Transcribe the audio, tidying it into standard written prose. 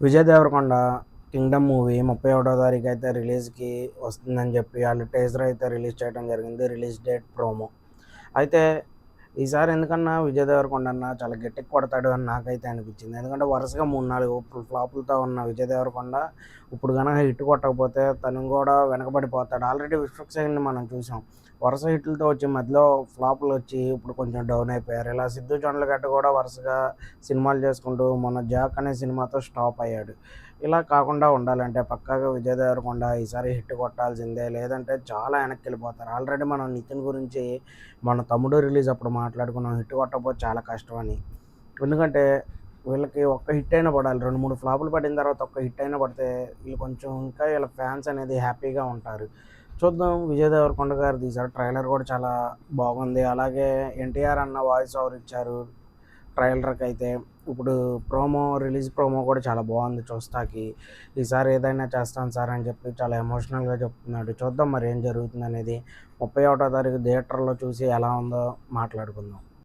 Vijay Devarakonda 'Kingdom' movie 31వ తారీఖు అయితే రిలీజ్‌కి వస్తుందని చెప్పి ఆళ్ళు టీజర్ అయితే రిలీజ్ చేయడం జరిగింది. Release date, promo. అయితే ఈసారి ఎందుకన్నా విజయ్ దేవరకొండ అన్న చాలా గట్టిగా కొడతాడు అని నాకైతే అనిపించింది. ఎందుకంటే వరుసగా 3, 4 ఫ్లాపులతో ఉన్న విజయ్ దేవరకొండ ఇప్పుడు గనక హిట్ కొట్టకపోతే తను కూడా వెనకబడిపోతాడు. ఆల్రెడీ 'విశ్వక్సేన్‌ని' మనం చూసాం. వరుస హిట్‌లతో వచ్చి మధ్యలో ఫ్లాపులొచ్చి ఇప్పుడు కొంచెం డౌన్ అయిపోయారు. ఇలా సిద్దు జొన్నలగడ్డ కూడా వరుసగా సినిమాలు చేసుకుంటూ మొన్న 'జాక్' అనే సినిమాతో స్టాప్ అయ్యాడు. ఇలా కాకుండా ఉండాలంటే పక్కాగా విజయ్ దేవరకొండ ఈసారి హిట్ కొట్టాల్సిందే. లేదంటే చాలా వెనక్కెళ్ళిపోతారు. ఆల్రెడీ మనం 'నితిన్' గురించి మన తమ్ముడు రిలీజ్ అప్పుడు మాట్లాడుకున్నాం. హిట్ కొట్టకపోతే చాలా కష్టం అని. ఎందుకంటే వీళ్ళకి ఒక్క హిట్ అయినా పడాలి. 2, 3 ఫ్లాపులు పడిన తర్వాత ఒక్క హిట్ అయినా పడితే వీళ్ళు కొంచెం ఇంకా వీళ్ళ ఫ్యాన్స్ అనేది హ్యాపీగా ఉంటారు. చూద్దాం విజయ్ దేవరకొండ గారిది ఈసారి ట్రైలర్ కూడా చాలా బాగుంది. అలాగే ఎన్టీఆర్ అన్న వాయిస్ ఓవర్ ఇచ్చారు ట్రైలర్‌కైతే. ఇప్పుడు రిలీజ్ ప్రోమో కూడా చాలా బాగుంది చూస్తాకి. ఈసారి ఏదైనా చేస్తాను సార్ అని చెప్పి చాలా ఎమోషనల్‌గా చెప్తున్నాడు. చూద్దాం మరి ఏం జరుగుతుందనేది. 31వ తారీఖు థియేటర్‌లో చూసి ఎలా ఉందో మాట్లాడుకుందాం.